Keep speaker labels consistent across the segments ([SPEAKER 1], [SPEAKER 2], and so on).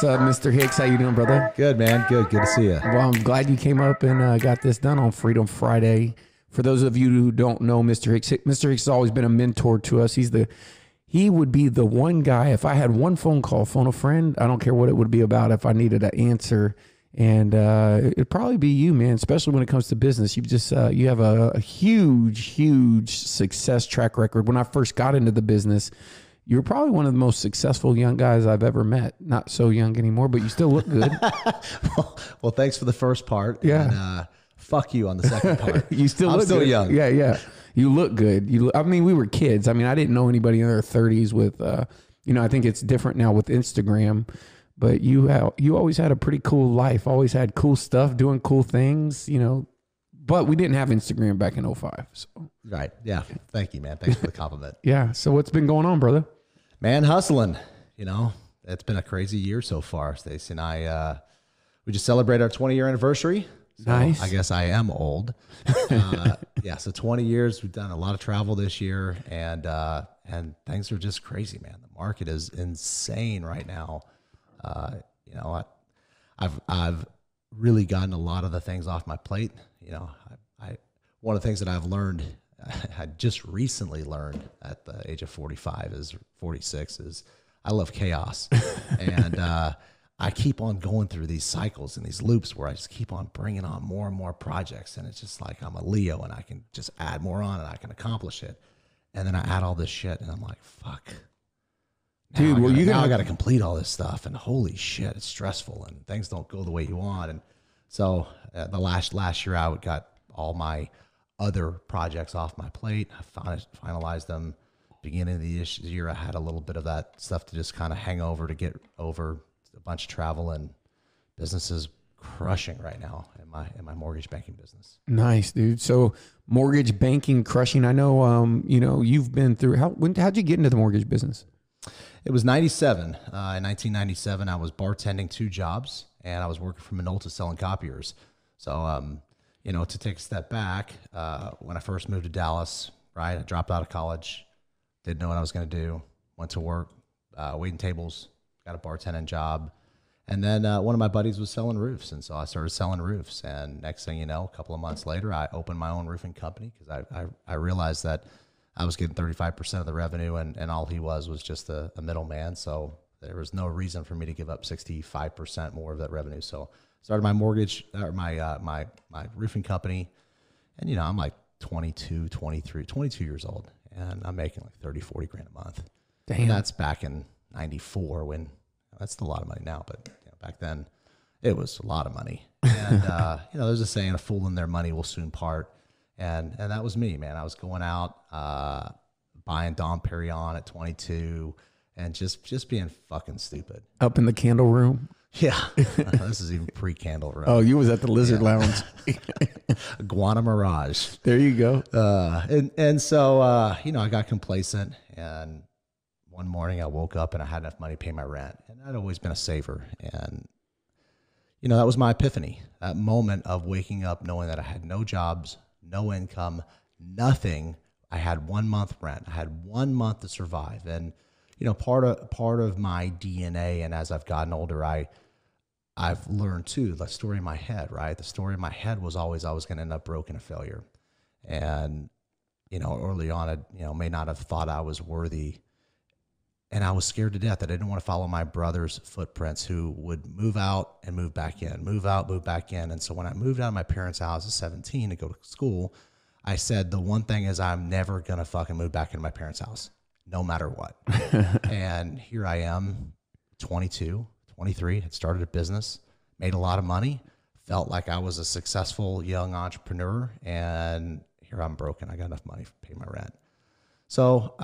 [SPEAKER 1] What's up, Mr. Hicks? How you doing, brother?
[SPEAKER 2] Good, man. Good to see you.
[SPEAKER 1] Well, I'm glad you came up and got this done on Freedom Friday. For those of you who don't know Mr. Hicks has always been a mentor to us. He would be the one guy, if I had one phone a friend, I don't care what it would be about, if I needed an answer. And it'd probably be you, man, especially when it comes to business. You have a huge success track record. When I first got into the business, you're probably one of the most successful young guys I've ever met. Not so young anymore, but you still look good.
[SPEAKER 2] well, thanks for the first part.
[SPEAKER 1] Yeah.
[SPEAKER 2] And, fuck you on the second part.
[SPEAKER 1] I'm still
[SPEAKER 2] good. Young.
[SPEAKER 1] Yeah. You look good. We were kids. I mean, I didn't know anybody in their 30s with, I think it's different now with Instagram, but you always had a pretty cool life, always had cool stuff, doing cool things, but we didn't have Instagram back in 2005. So.
[SPEAKER 2] Right. Yeah. Thank you, man. Thanks for the compliment.
[SPEAKER 1] Yeah. So what's been going on, brother?
[SPEAKER 2] Man, hustling, it's been a crazy year so far. Stacey and I, we just celebrated our 20-year anniversary. So
[SPEAKER 1] nice.
[SPEAKER 2] I guess I am old. So 20 years, we've done a lot of travel this year, and things are just crazy, man. The market is insane right now. I've really gotten a lot of the things off my plate. One of the things that I've learned, I just recently learned at the age of 46 is I love chaos. And I keep on going through these cycles and these loops where I just keep on bringing on more and more projects. And it's just like I'm a Leo and I can just add more on and I can accomplish it. And then I add all this shit and I'm like, fuck.
[SPEAKER 1] Dude,
[SPEAKER 2] I got to complete all this stuff. And holy shit, it's stressful and things don't go the way you want. And so the last year I got all my other projects off my plate. I finalized them. Beginning of the year, I had a little bit of that stuff to just kind of hang over to get over a bunch of travel, and business is crushing right now in my mortgage banking business.
[SPEAKER 1] Nice, dude. So mortgage banking crushing. I know, you've been through, how'd you get into the mortgage business?
[SPEAKER 2] It was 97. In 1997, I was bartending 2 jobs and I was working for Minolta selling copiers. So, to take a step back, when I first moved to Dallas, right, I dropped out of college, didn't know what I was going to do, went to work, waiting tables, got a bartending job. And then one of my buddies was selling roofs. And so I started selling roofs. And next thing you know, a couple of months later, I opened my own roofing company because I realized that I was getting 35% of the revenue and all he was just a middleman. So there was no reason for me to give up 65% more of that revenue. So started my mortgage, or my roofing company. And, I'm like 22 years old. And I'm making like 30, 40 grand a month.
[SPEAKER 1] Damn.
[SPEAKER 2] And that's back in 94 when that's a lot of money now, but back then it was a lot of money. And, there's a saying, a fool and their money will soon part. And that was me, man. I was going out, buying Dom Perignon at 22 and just being fucking stupid.
[SPEAKER 1] Up in the candle room.
[SPEAKER 2] Yeah. This is even pre-candle room.
[SPEAKER 1] Oh, you was at the Lizard Lounge.
[SPEAKER 2] Iguana Mirage.
[SPEAKER 1] There you go.
[SPEAKER 2] So I got complacent, and one morning I woke up and I had enough money to pay my rent, and I'd always been a saver. And, that was my epiphany, that moment of waking up, knowing that I had no jobs, no income, nothing. I had 1 month rent. I had 1 month to survive. And, part of my DNA, and as I've gotten older, I've learned too, the story in my head, right? The story in my head was always I was going to end up broke and a failure. And, early on, I, may not have thought I was worthy. And I was scared to death. I didn't want to follow my brother's footprints, who would move out and move back in, move out, move back in. And so when I moved out of my parents' house at 17 to go to school, I said, the one thing is I'm never going to fucking move back into my parents' house, no matter what. And here I am, 22, 23, had started a business, made a lot of money, felt like I was a successful young entrepreneur, and here I'm broken. I got enough money to pay my rent. So,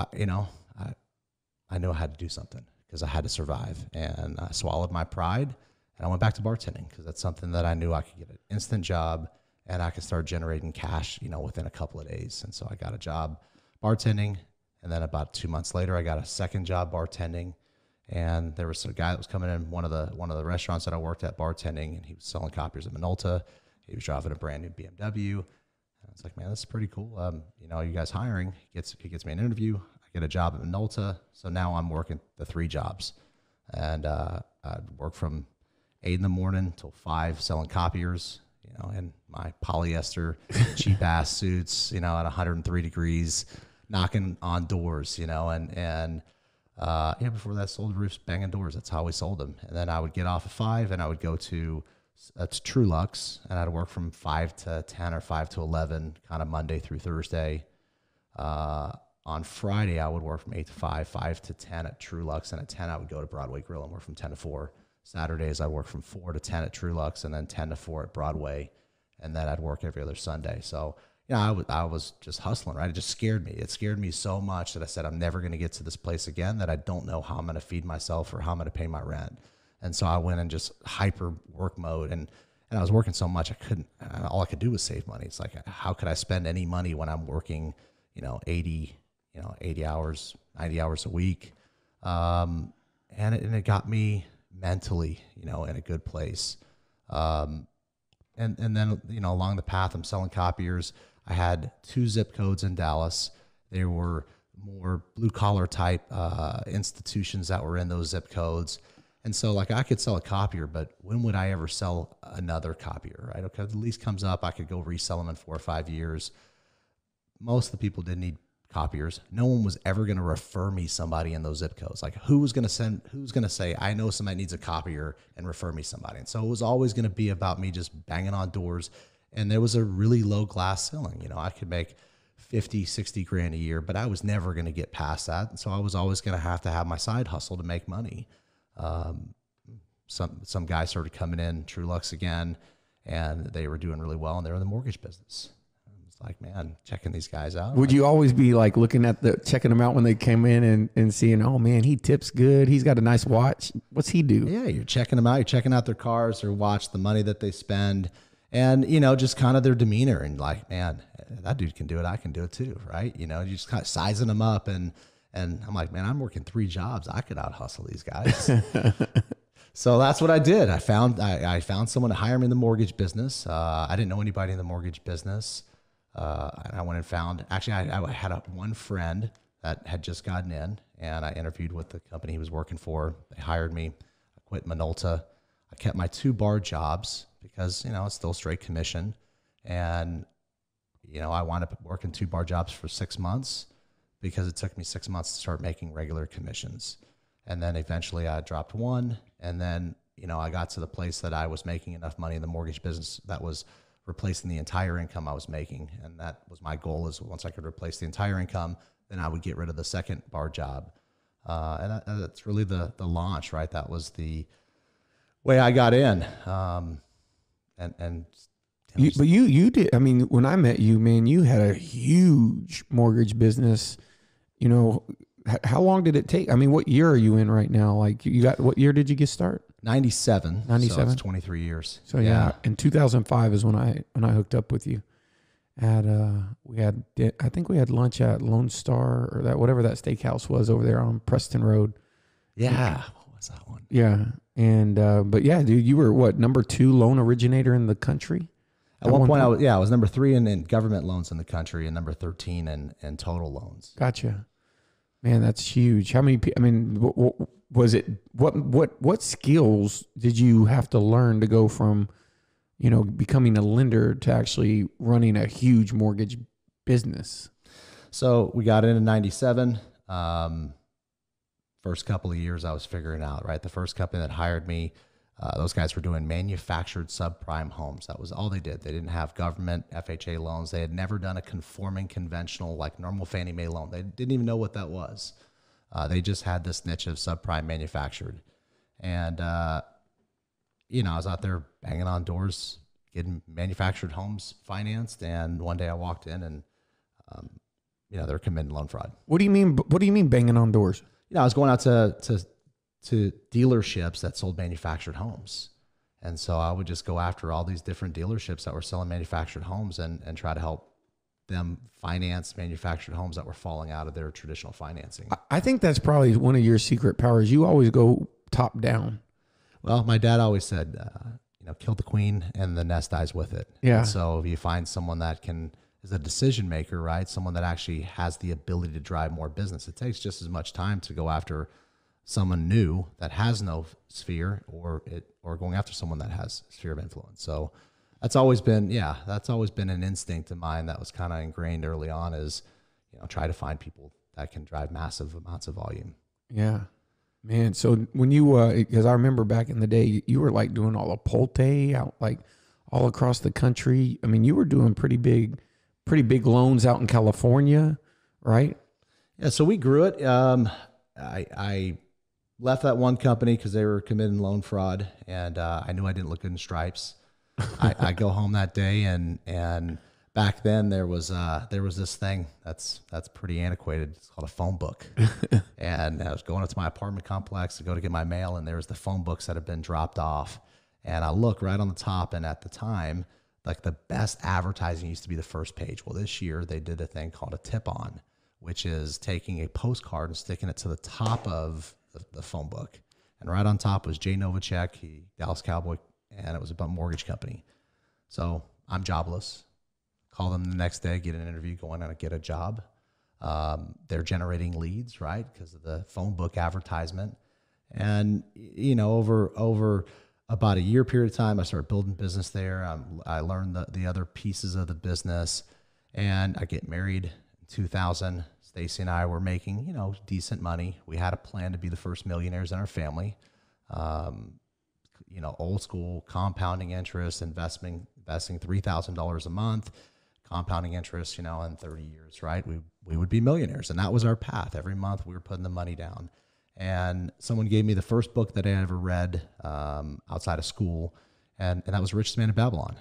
[SPEAKER 2] I knew I had to do something because I had to survive, and I swallowed my pride and I went back to bartending because that's something that I knew I could get an instant job and I could start generating cash, within a couple of days. And so I got a job bartending, and then about 2 months later, I got a second job bartending. And there was a guy that was coming in one of the restaurants that I worked at bartending, and he was selling copiers at Minolta. He was driving a brand new BMW. And I was like, man, this is pretty cool. You guys hiring? He gets me an interview. I get a job at Minolta. So now I'm working the 3 jobs. And I'd work from 8 in the morning till 5 selling copiers, in my polyester cheap ass suits, at 103 degrees, knocking on doors, before that, sold roofs, banging doors. That's how we sold them. And then I would get off at 5 and I would go to Trulux, and I'd work from 5 to 10 or 5 to 11, kind of Monday through Thursday. On Friday, I would work from 8 to 5, 5 to 10 at Trulux, and at 10, I would go to Broadway Grill and work from 10 to 4. Saturdays, I'd work from 4 to 10 at Trulux, and then 10 to 4 at Broadway, and then I'd work every other Sunday. So, I was just hustling, right? It just scared me. It scared me so much that I said, I'm never going to get to this place again, that I don't know how I'm going to feed myself or how I'm going to pay my rent. And so I went in just hyper work mode, and I was working so much all I could do was save money. It's like, how could I spend any money when I'm working, 80 hours, 90 hours a week. And it got me mentally, in a good place. And then, along the path, I'm selling copiers. I had 2 zip codes in Dallas. There were more blue collar type institutions that were in those zip codes. And so like I could sell a copier, but when would I ever sell another copier, right? Okay, the lease comes up, I could go resell them in 4 or 5 years. Most of the people didn't need copiers. No one was ever going to refer me somebody in those zip codes. Like who's going to say, I know somebody needs a copier and refer me somebody. And so it was always going to be about me just banging on doors. And there was a really low glass ceiling. I could make 50, 60 grand a year, but I was never going to get past that. And so I was always going to have my side hustle to make money. Some guys started coming in, Trulux again, and they were doing really well, and they were in the mortgage business. It's like, man, checking these guys out.
[SPEAKER 1] Would you always be like looking at checking them out when they came in and seeing, oh man, he tips good. He's got a nice watch. What's he do?
[SPEAKER 2] Yeah, you're checking them out. You're checking out their cars, their watch, the money that they spend, and just kind of their demeanor, and like, man, that dude can do it. I can do it too, right? You just kind of sizing them up, and I'm like, man, I'm working 3 jobs. I could out hustle these guys. So that's what I did. I found someone to hire me in the mortgage business. I didn't know anybody in the mortgage business. And I went and found, actually, I had one friend that had just gotten in, and I interviewed with the company he was working for. They hired me. I quit Minolta. I kept my 2 bar jobs because, it's still straight commission. And, I wound up working 2 bar jobs for 6 months because it took me 6 months to start making regular commissions. And then eventually I dropped 1. And then, I got to the place that I was making enough money in the mortgage business that was replacing the entire income I was making. And that was my goal, is once I could replace the entire income, then I would get rid of the second bar job. And that's really the launch, right? That was the way I got in.
[SPEAKER 1] But you did. I mean, when I met you, man, you had a huge mortgage business. How long did it take? I mean, what year are you in right now? Like what year did you get started?
[SPEAKER 2] 97.
[SPEAKER 1] 97.
[SPEAKER 2] So it's 23 years.
[SPEAKER 1] So yeah, in 2005 is when I hooked up with you. I think we had lunch at Lone Star or whatever that steakhouse was over there on Preston Road.
[SPEAKER 2] Yeah. What was that one?
[SPEAKER 1] Yeah. And, but yeah, dude, you were what, number 2 loan originator in the country?
[SPEAKER 2] At one point, I was number 3 in government loans in the country and number 13 in total loans.
[SPEAKER 1] Gotcha. Man, that's huge. How many, I mean, what skills did you have to learn to go from, becoming a lender to actually running a huge mortgage business?
[SPEAKER 2] So we got in 97. First couple of years I was figuring out, right? The first company that hired me, those guys were doing manufactured subprime homes. That was all they did. They didn't have government FHA loans. They had never done a conforming conventional, like normal Fannie Mae loan. They didn't even know what that was. They just had this niche of subprime manufactured. And, I was out there banging on doors, getting manufactured homes financed. And one day I walked in and, they're committing loan fraud.
[SPEAKER 1] What do you mean? What do you mean banging on doors?
[SPEAKER 2] I was going out to dealerships that sold manufactured homes. And so I would just go after all these different dealerships that were selling manufactured homes and try to help them finance manufactured homes that were falling out of their traditional financing.
[SPEAKER 1] I think that's probably one of your secret powers. You always go top down.
[SPEAKER 2] Well, my dad always said, kill the queen and the nest dies with it.
[SPEAKER 1] Yeah.
[SPEAKER 2] And so if you find someone that is a decision maker, right? Someone that actually has the ability to drive more business. It takes just as much time to go after someone new that has no sphere, or going after someone that has sphere of influence. So that's always been an instinct of mine that was kind of ingrained early on, is, try to find people that can drive massive amounts of volume.
[SPEAKER 1] Yeah, man. So when you, because I remember back in the day, you were like doing all the Pulte out like all across the country. I mean, you were doing pretty big loans out in California, right?
[SPEAKER 2] Yeah. So we grew it. I left that one company because they were committing loan fraud, and I knew I didn't look good in stripes. I go home that day, and back then there was this thing that's pretty antiquated. It's called a phone book. And I was going up to my apartment complex to go to get my mail, and there was the phone books that had been dropped off. And I look right on the top, and at the time, like, the best advertising used to be the first page. Well, this year they did a thing called a tip-on, which is taking a postcard and sticking it to the top of the phone book. And right on top was Jay Novacek, Dallas Cowboy, and it was about a mortgage company. So I'm jobless. Call them the next day, get an interview, go in and get a job. They're generating leads, right, because of the phone book advertisement. And, over about a year period of time, I started building business there. I learned the other pieces of the business, and I get married in 2000. Stacy and I were making, decent money. We had a plan to be the first millionaires in our family. Old school compounding interest, investing $3,000 a month, compounding interest, in 30 years, right? We would be millionaires. And that was our path. Every month we were putting the money down. And someone gave me the first book that I ever read outside of school, and that was Richest Man in Babylon.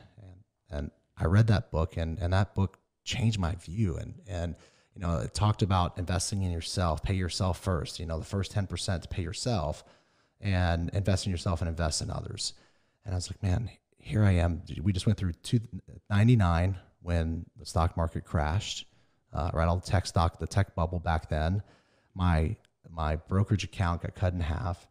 [SPEAKER 2] And I read that book, and that book changed my view. And it talked about investing in yourself, pay yourself first, the first 10% to pay yourself, and invest in yourself and invest in others. And I was like, man, here I am. We just went through 99 when the stock market crashed, right? All the tech bubble back then. My brokerage account got cut in half.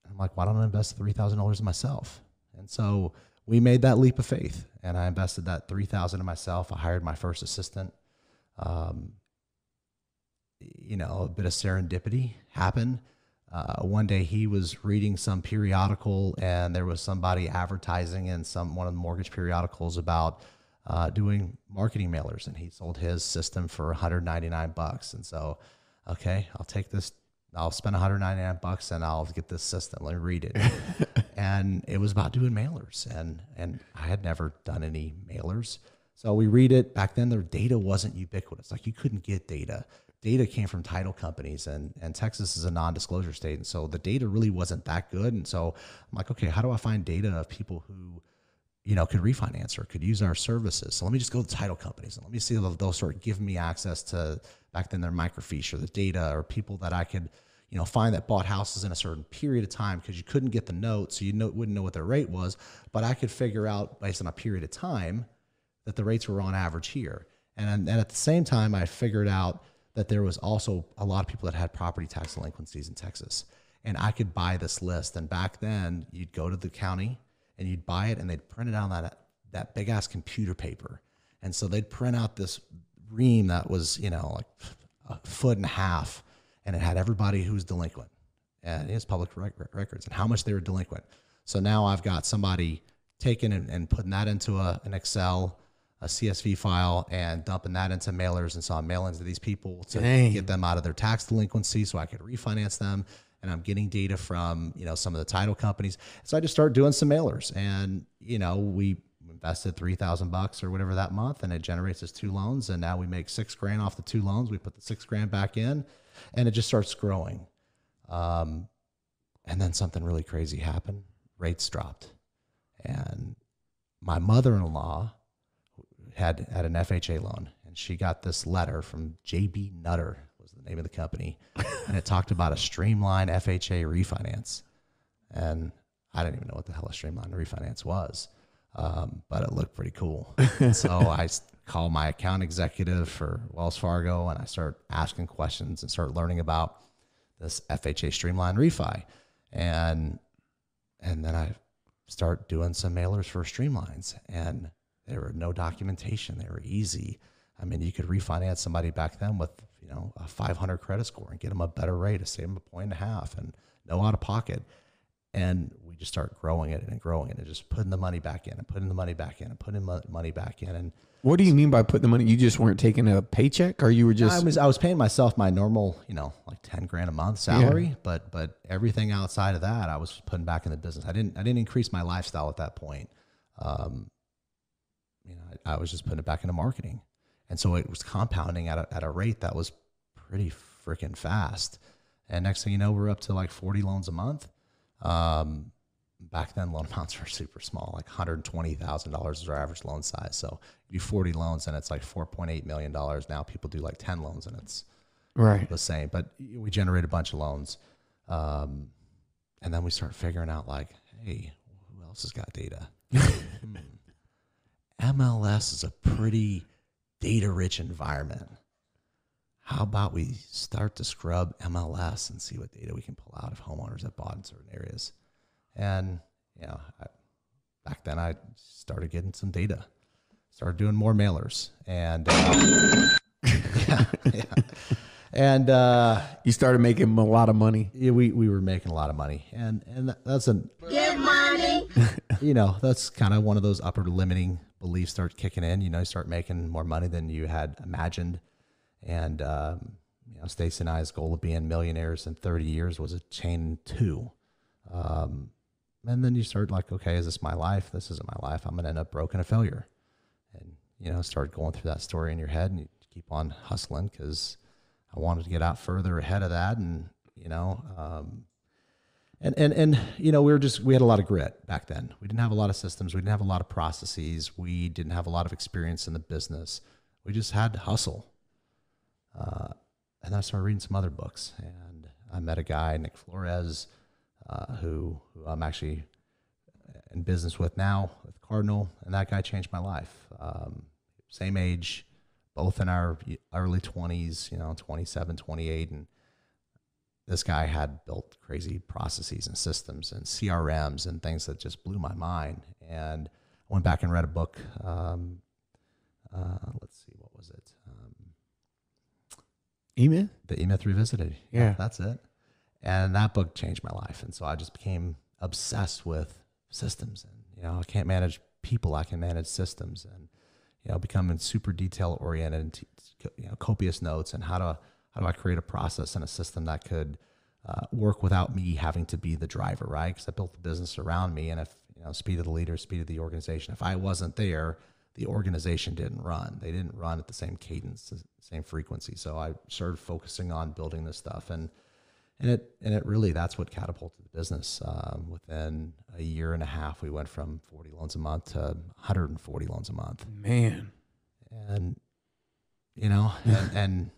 [SPEAKER 2] I'm like, why don't I invest $3,000 in myself? And so we made that leap of faith, and I invested that $3,000 in myself. I hired my first assistant. A bit of serendipity happened. One day he was reading some periodical, and there was somebody advertising in one of the mortgage periodicals about doing marketing mailers, and he sold his system for $199. And so, okay, I'll take this. I'll spend $199 and I'll get this system. Let me read it. And it was about doing mailers, and I had never done any mailers. So we read it. Back then, the data wasn't ubiquitous. Like, you couldn't get data. Data came from title companies, and Texas is a non-disclosure state. And so the data really wasn't that good. And so I'm like, okay, how do I find data of people who, could refinance or could use our services? So let me just go to title companies, and let me see if they'll start giving me access to, back then, their microfiche or the data, or people that I could, find that bought houses in a certain period of time, because you couldn't get the note, so wouldn't know what their rate was. But I could figure out, based on a period of time, that the rates were on average here. And at the same time, I figured out that there was also a lot of people that had property tax delinquencies in Texas. And I could buy this list. And back then, you'd go to the county and you'd buy it, and they'd print it out on that big ass computer paper. And so they'd print out this ream that was, like a foot and a half, and it had everybody who's delinquent. And it's public records and how much they were delinquent. So now I've got somebody taking and putting that into an Excel, a CSV file, and dumping that into mailers. And so I'm mailing to these people to get them out of their tax delinquency so I could refinance them. And I'm getting data from, some of the title companies. So I just started doing some mailers, and, we invested $3,000 or whatever that month, and it generates us 2 loans. And now we make $6,000 off the 2 loans. We put the $6,000 back in, and it just starts growing. And then something really crazy happened. Rates dropped. And my mother-in-law had an FHA loan, and she got this letter from JB Nutter, was the name of the company, and it talked about a streamlined FHA refinance. And I didn't even know what the hell a streamlined refinance was, but it looked pretty cool. So I called my account executive for Wells Fargo, and I start asking questions and start learning about this FHA streamlined refi. And then I start doing some mailers for streamlines, and there were no documentation. They were easy. I mean, you could refinance somebody back then with, you know, a 500 credit score and get them a better rate to save them 1.5 and no out of pocket. And we just start growing it and growing it and just putting the money back in and putting the money back in and putting money back in. And
[SPEAKER 1] what do you mean by putting the money? You just weren't taking a paycheck, or you were just?
[SPEAKER 2] I was paying myself my normal, you know, like 10 grand a month salary, but everything outside of that, I was putting back in the business. I didn't increase my lifestyle at that point. You know, I was just putting it back into marketing. And so it was compounding at a rate that was pretty freaking fast. And next thing you know, we're up to like 40 loans a month. Back then, loan amounts were super small, like $120,000 is our average loan size. So you do 40 loans and it's like $4.8 million. Now people do like 10 loans and it's the same. But we generate a bunch of loans. And then we start figuring out like, hey, who else has got data? MLS is a pretty data-rich environment. How about we start to scrub MLS and see what data we can pull out of homeowners that bought in certain areas? And, you know, back then I started getting some data, started doing more mailers. And, And
[SPEAKER 1] you started making a lot of money.
[SPEAKER 2] Yeah, we were making a lot of money. And that's
[SPEAKER 3] get money.
[SPEAKER 2] You know, that's kind of one of those upper limiting beliefs start kicking in. You know, you start making more money than you had imagined. And, you know, Stacey and I's goal of being millionaires in 30 years was a chain 2. And then you start like, okay, is this my life? This isn't my life. I'm going to end up broke and a failure. And, you know, start going through that story in your head and you keep on hustling because I wanted to get out further ahead of that. And, you know, and you know, we had a lot of grit back then. We didn't have a lot of systems. We didn't have a lot of processes. We didn't have a lot of experience in the business. We just had to hustle. And then I started reading some other books, and I met a guy, Nick Flores, who I'm actually in business with now with Cardinal, and that guy changed my life. Same age, both in our early 20s, you know, 27, 28, and this guy had built crazy processes and systems and CRMs and things that just blew my mind. And I went back and read a book. Let's see, what was it?
[SPEAKER 1] E-Myth?
[SPEAKER 2] The E-Myth Revisited.
[SPEAKER 1] Yeah.
[SPEAKER 2] That's it. And that book changed my life. And so I just became obsessed with systems. And, you know, I can't manage people. I can manage systems. And, you know, becoming super detail oriented and, you know, copious notes and how do I create a process and a system that could work without me having to be the driver, right? Because I built the business around me. And if, you know, speed of the leader, speed of the organization, if I wasn't there, the organization didn't run. They didn't run at the same cadence, the same frequency. So I started focusing on building this stuff, and it really, that's what catapulted the business. Within a year and a half, we went from 40 loans a month to 140 loans a month.
[SPEAKER 1] Man,
[SPEAKER 2] and you know, and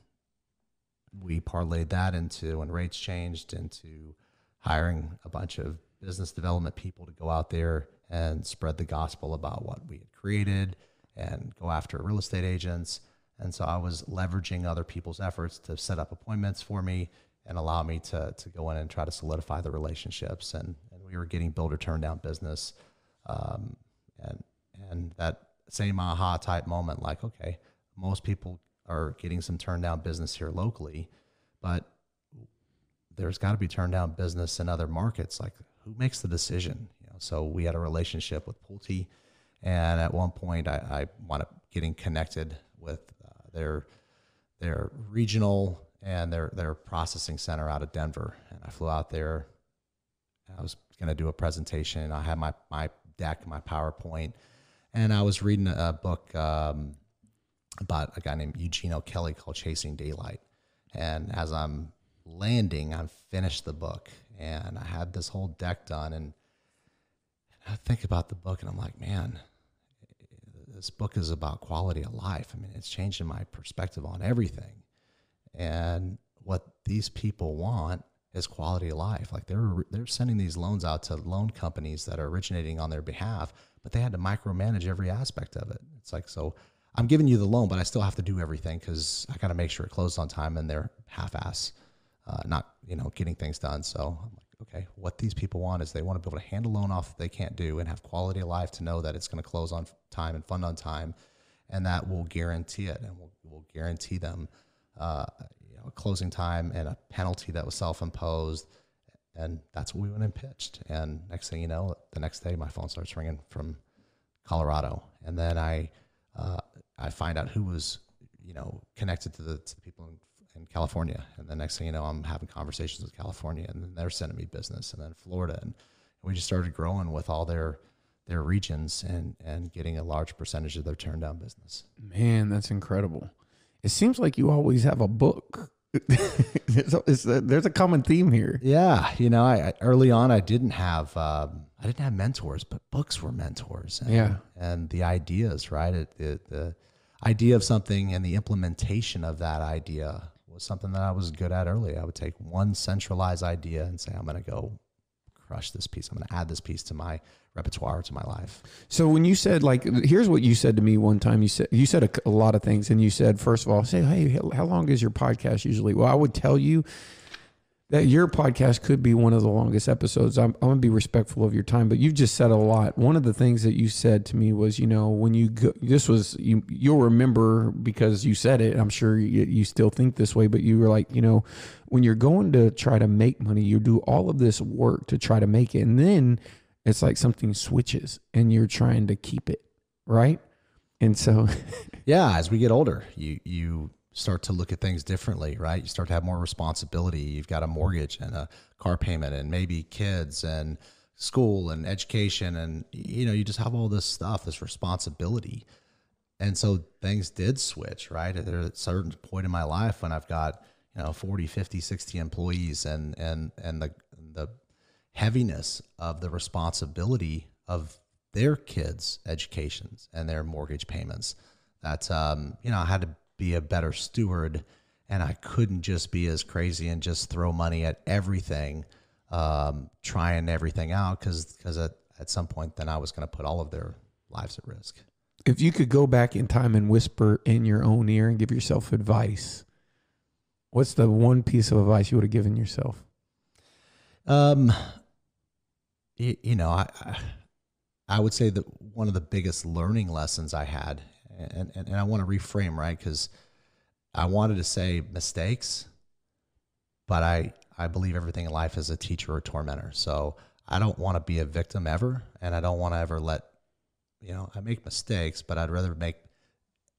[SPEAKER 2] we parlayed that into, when rates changed, into hiring a bunch of business development people to go out there and spread the gospel about what we had created and go after real estate agents. And so I was leveraging other people's efforts to set up appointments for me and allow me to go in and try to solidify the relationships. And we were getting builder turn down business. And that same aha type moment, like, okay, most people are getting some turn down business here locally, but there's got to be turn down business in other markets. Like, who makes the decision? You know, so we had a relationship with Pulte, and at one point I wound up getting connected with their regional and their processing center out of Denver. And I flew out there. I was going to do a presentation. I had my deck, my PowerPoint, and I was reading a book about a guy named Eugene O'Kelly called Chasing Daylight. And as I'm landing, I finished the book, and I had this whole deck done. And I think about the book, and I'm like, man, this book is about quality of life. I mean, it's changing my perspective on everything. And what these people want is quality of life. Like, they're sending these loans out to loan companies that are originating on their behalf, but they had to micromanage every aspect of it. It's like, so I'm giving you the loan, but I still have to do everything because I got to make sure it closed on time, and they're half-ass, not, you know, getting things done. So I'm like, okay, what these people want is they want to be able to hand a loan off that they can't do and have quality of life to know that it's going to close on time and fund on time. and that will guarantee it, and we'll guarantee them a closing time and a penalty that was self-imposed. And that's what we went and pitched. And next thing you know, the next day my phone starts ringing from Colorado, and then I find out who was connected to the people in California. And the next thing you know, I'm having conversations with California, and then they're sending me business, and then Florida, and we just started growing with all their regions and getting a large percentage of their turn down business.
[SPEAKER 1] Man, that's incredible. It seems like you always have a book. There's a common theme here.
[SPEAKER 2] Yeah, I early on I didn't have mentors, but books were mentors. And the ideas, right? The idea of something and the implementation of that idea was something that I was good at early. I would take one centralized idea and say, I'm going to go crush this piece. I'm going to add this piece to my repertoire, to my life.
[SPEAKER 1] So when you said, like, here's what you said to me one time. You said a lot of things, and you said, first of all, say, hey, how long is your podcast usually? Well, I would tell you that your podcast could be one of the longest episodes. I'm going to be respectful of your time, but you've just said a lot. One of the things that you said to me was, when you go, you'll remember because you said it. I'm sure you still think this way, but you were like, when you're going to try to make money, you do all of this work to try to make it. And then it's like something switches and you're trying to keep it, right? And so
[SPEAKER 2] yeah, as we get older, you start to look at things differently, right? You start to have more responsibility. You've got a mortgage and a car payment and maybe kids and school and education. And, you just have all this stuff, this responsibility. And so things did switch, right? There's a certain point in my life when I've got, 40, 50, 60 employees and the heaviness of the responsibility of their kids' educations and their mortgage payments. That, I had to be a better steward, and I couldn't just be as crazy and just throw money at everything, trying everything out, because at some point then I was going to put all of their lives at risk.
[SPEAKER 1] If you could go back in time and whisper in your own ear and give yourself advice, what's the one piece of advice you would have given yourself?
[SPEAKER 2] I would say that one of the biggest learning lessons I had, and I want to reframe, right? Because I wanted to say mistakes, but I believe everything in life is a teacher or tormentor. So I don't want to be a victim ever, and I don't want to ever I make mistakes, but I'd rather make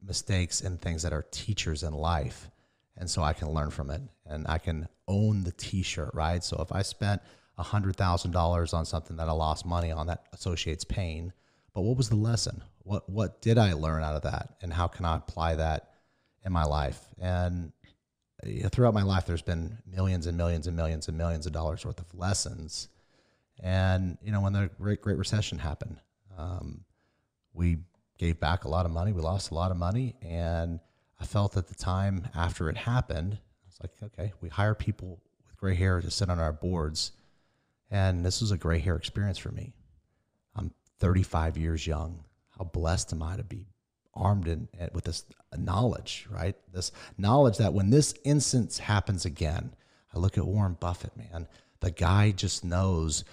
[SPEAKER 2] mistakes in things that are teachers in life. And so I can learn from it, and I can own the t-shirt, right? So if I spent $100,000 on something that I lost money on, that associates pain. But what was the lesson? What did I learn out of that? And how can I apply that in my life? And throughout my life, there's been millions and millions and millions and millions of dollars worth of lessons. And, when the Great Recession happened, we gave back a lot of money. We lost a lot of money. And I felt at the time after it happened, I was like, okay, we hire people with gray hair to sit on our boards. And this was a gray hair experience for me. I'm 35 years young. How blessed am I to be armed with this knowledge, right? This knowledge that when this instance happens again, I look at Warren Buffett, man. The guy just knows,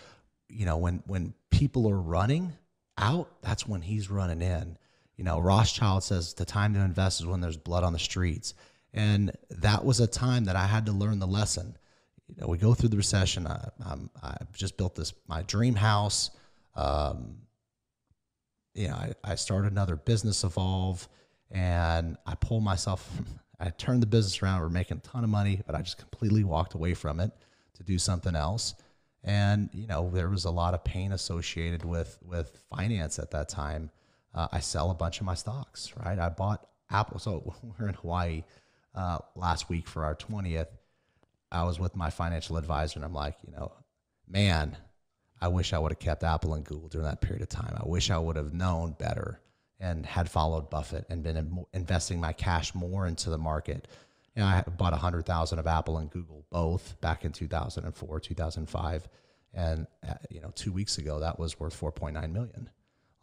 [SPEAKER 2] when people are running out, that's when he's running in. Rothschild says the time to invest is when there's blood on the streets. And that was a time that I had to learn the lesson. We go through the recession. I just built my dream house. I started another business, Evolve, and I pulled myself. I turned the business around. We're making a ton of money, but I just completely walked away from it to do something else. And there was a lot of pain associated with finance at that time. I sell a bunch of my stocks, right? I bought Apple. So we're in Hawaii last week for our 20th. I was with my financial advisor, and I'm like, man, I wish I would have kept Apple and Google during that period of time. I wish I would have known better and had followed Buffett and been investing my cash more into the market. I bought 100,000 of Apple and Google both back in 2004, 2005. And, 2 weeks ago, that was worth $4.9 million.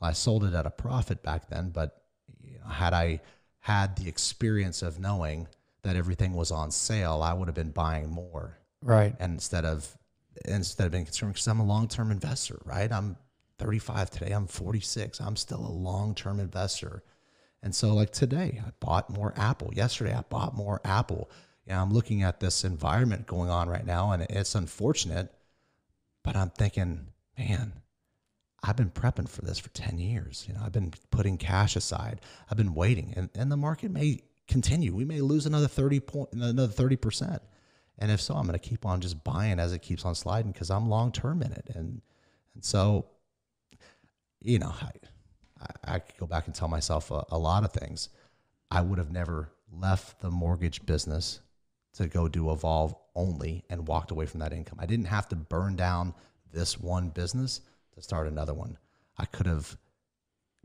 [SPEAKER 2] Well, I sold it at a profit back then, but had I had the experience of knowing that everything was on sale, I would have been buying more.
[SPEAKER 1] Right.
[SPEAKER 2] And instead of being concerned, because I'm a long-term investor, right? I'm 35 today. I'm 46. I'm still a long-term investor. And so like today, I bought more Apple. Yesterday, I bought more Apple. I'm looking at this environment going on right now, and it's unfortunate, but I'm thinking, man, I've been prepping for this for 10 years. I've been putting cash aside. I've been waiting, and the market may continue. We may lose another 30%. And if so, I'm going to keep on just buying as it keeps on sliding because I'm long-term in it. And so, I could go back and tell myself a lot of things. I would have never left the mortgage business to go do Evolve only and walked away from that income. I didn't have to burn down this one business to start another one. I could have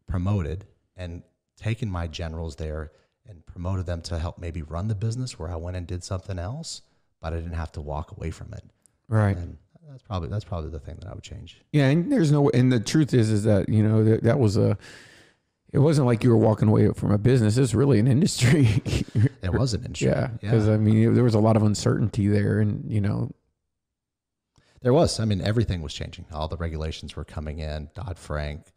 [SPEAKER 2] promoted and taken my generals there and promoted them to help maybe run the business where I went and did something else, but I didn't have to walk away from it.
[SPEAKER 1] Right.
[SPEAKER 2] And that's probably the thing that I would change.
[SPEAKER 1] Yeah. And and the truth is that, that was it wasn't like you were walking away from a business. It's really an industry.
[SPEAKER 2] It was an industry.
[SPEAKER 1] Yeah. Because there was a lot of uncertainty there, and
[SPEAKER 2] there was. Everything was changing. All the regulations were coming in. Dodd-Frank.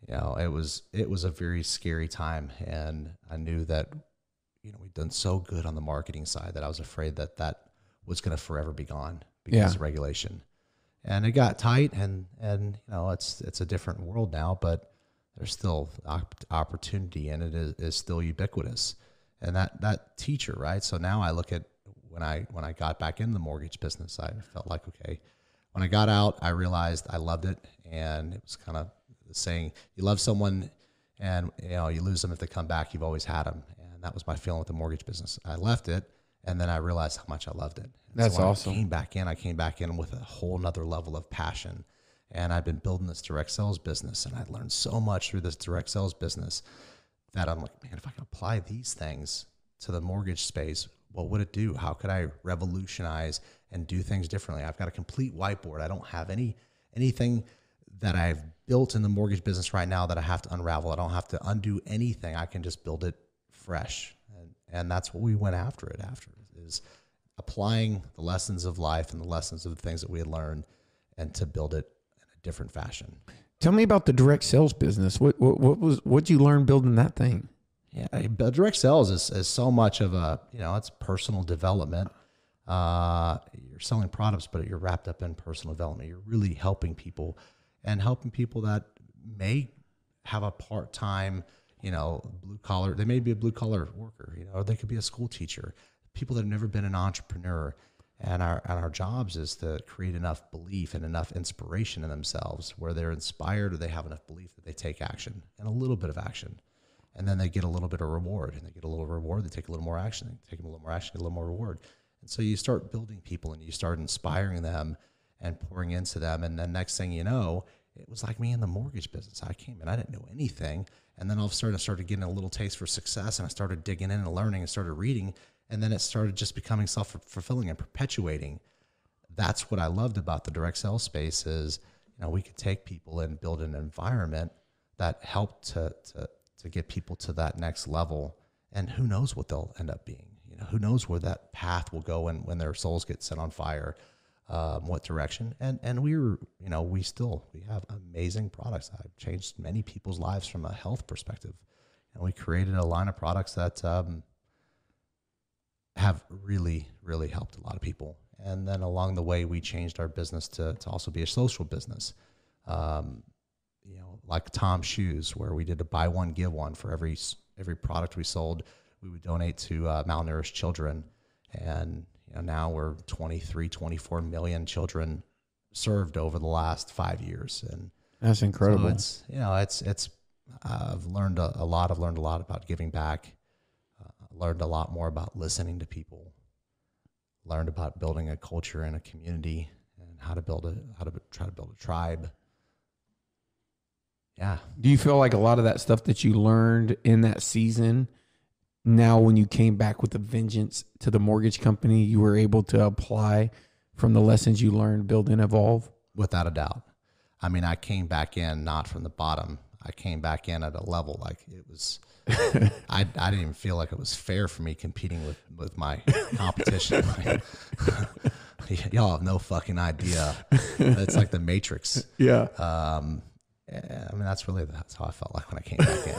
[SPEAKER 2] It was a very scary time, and I knew that we'd done so good on the marketing side that I was afraid that was going to forever be gone because of regulation. And it got tight, and it's a different world now, but there's still opportunity, and it is still ubiquitous. And that teacher, right? So now I look at when I got back in the mortgage business, I felt like, okay, when I got out, I realized I loved it. And it was kind of the saying, you love someone and you lose them if they come back, you've always had them. And that was my feeling with the mortgage business. I left it, and then I realized how much I loved it. And
[SPEAKER 1] that's
[SPEAKER 2] so
[SPEAKER 1] awesome.
[SPEAKER 2] I came back in with a whole nother level of passion. And I've been building this direct sales business, and I learned so much through this direct sales business that I'm like, man, if I can apply these things to the mortgage space, what would it do? How could I revolutionize and do things differently? I've got a complete whiteboard. I don't have anything that I've built in the mortgage business right now that I have to unravel. I don't have to undo anything. I can just build it fresh. And that's what we went after is applying the lessons of life and the lessons of the things that we had learned, and to build it different fashion.
[SPEAKER 1] Tell me about the direct sales business. What'd you learn building that thing?
[SPEAKER 2] Yeah, direct sales is so much of it's personal development. You're selling products, but you're wrapped up in personal development. You're really helping people, and helping people that may have a part-time, blue collar. They may be a blue collar worker, or they could be a school teacher. People that have never been an entrepreneur. And our jobs is to create enough belief and enough inspiration in themselves where they're inspired, or they have enough belief that they take action, and a little bit of action. And then they get a little bit of reward, and they get a little reward. They take a little more action. They take a little more action, get a little more reward. And so you start building people, and you start inspiring them and pouring into them. And then next thing you know, it was like me in the mortgage business. I came in, I didn't know anything. And then all of a sudden I started getting a little taste for success, and I started digging in and learning and started reading. And then it started just becoming self-fulfilling and perpetuating. That's what I loved about the direct sales space is, we could take people and build an environment that helped to get people to that next level. And who knows what they'll end up being? Who knows where that path will go when their souls get set on fire, what direction. And we have amazing products. I've changed many people's lives from a health perspective. And we created a line of products that have really, really helped a lot of people. And then along the way, we changed our business to also be a social business. Like Tom Shoes, where we did a buy one, give one for every product we sold. We would donate to malnourished children. And now we're 24 million children served over the last 5 years. And
[SPEAKER 1] that's incredible.
[SPEAKER 2] So I've learned a lot. I've learned a lot about giving back. Learned a lot more about listening to people, learned about building a culture and a community, and how to try to build a tribe. Yeah.
[SPEAKER 1] Do you feel like a lot of that stuff that you learned in that season, now when you came back with a vengeance to the mortgage company, you were able to apply from the lessons you learned, build and evolve?
[SPEAKER 2] Without a doubt. I came back in not from the bottom. I came back in at a level like it was. I didn't even feel like it was fair for me competing with my competition. Y'all have no fucking idea. It's like the Matrix.
[SPEAKER 1] Yeah.
[SPEAKER 2] That's how I felt like when I came back in.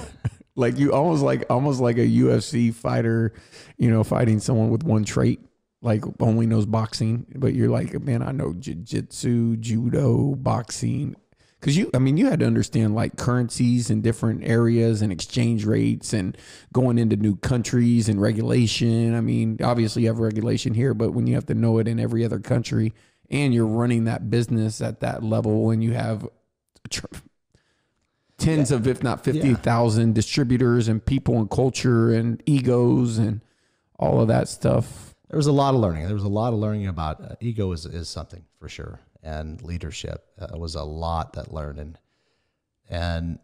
[SPEAKER 1] Like you almost like a UFC fighter, you know, fighting someone with one trait, like only knows boxing. But you're like, man, I know jiu-jitsu, judo, boxing. Because you had to understand like currencies in different areas and exchange rates and going into new countries and regulation. I mean, obviously you have regulation here, but when you have to know it in every other country and you're running that business at that level and you have tens of, if not 50,000 distributors and people and culture and egos and all of that stuff.
[SPEAKER 2] There was a lot of learning. There was a lot of learning about ego is something for sure. And leadership was a lot that learned. And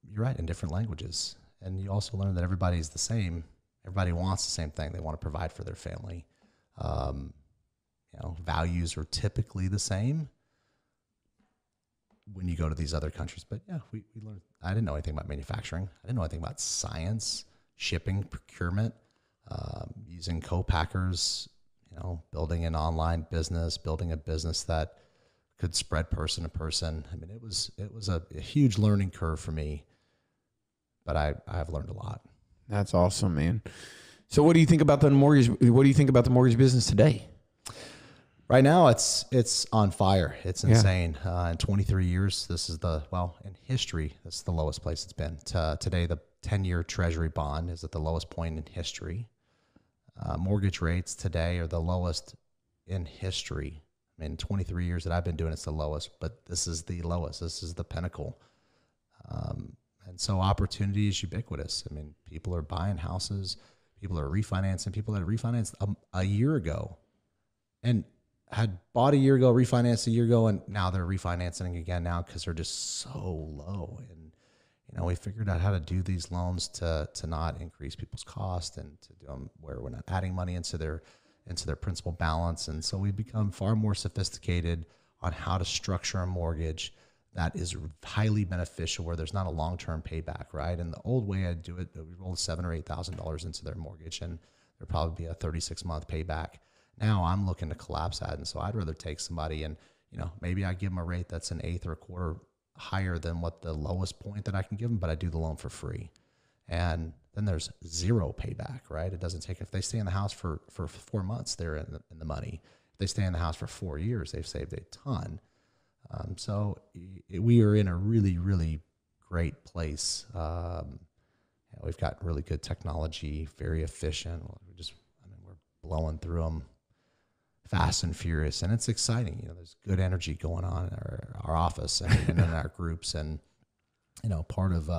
[SPEAKER 2] you're right, in different languages. And you also learn that everybody's the same. Everybody wants the same thing. They want to provide for their family. Values are typically the same when you go to these other countries. But yeah, we learned. I didn't know anything about manufacturing. I didn't know anything about science, shipping, procurement, using co-packers, building an online business, building a business that could spread person to person. I mean, it was a huge learning curve for me, but I've learned a lot.
[SPEAKER 1] That's awesome, man. So what do you think about the mortgage? What do you think about the mortgage business today?
[SPEAKER 2] Right now, it's on fire. It's insane. In 23 years, in history, this is the lowest place it's been. Today, the 10-year Treasury bond is at the lowest point in history. Mortgage rates today are the lowest in history. I mean, 23 years that I've been doing, it's the lowest, but this is the lowest. This is the pinnacle. And so opportunity is ubiquitous. I mean, people are buying houses. People are refinancing. People that refinanced a year ago and had bought a year ago, refinanced a year ago, and now they're refinancing again now because they're just so low. And we figured out how to do these loans to not increase people's cost and to do them where we're not adding money into their principal balance. And so we've become far more sophisticated on how to structure a mortgage that is highly beneficial, where there's not a long-term payback, right? And the old way I'd do it, we roll $7,000 or $8,000 into their mortgage, and there'd probably be a 36-month payback. Now I'm looking to collapse that, and so I'd rather take somebody and maybe I give them a rate that's an eighth or a quarter higher than what the lowest point that I can give them, but I do the loan for free. And then there's zero payback, right? It doesn't take, if they stay in the house for 4 months, they're in the money. If they stay in the house for 4 years, they've saved a ton. So we are in a really, really great place. We've got really good technology, very efficient. We're blowing through them fast and furious, and it's exciting. There's good energy going on in our office and in our groups. And part of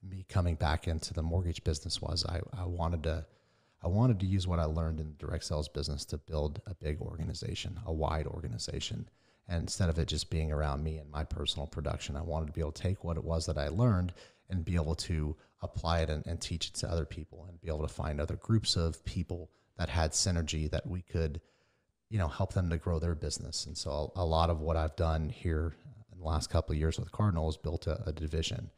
[SPEAKER 2] me coming back into the mortgage business was I wanted to use what I learned in the direct sales business to build a big organization, a wide organization. And instead of it just being around me and my personal production, I wanted to be able to take what it was that I learned and be able to apply it and teach it to other people, and be able to find other groups of people that had synergy that we could help them to grow their business. And so a lot of what I've done here in the last couple of years with Cardinal is built a division.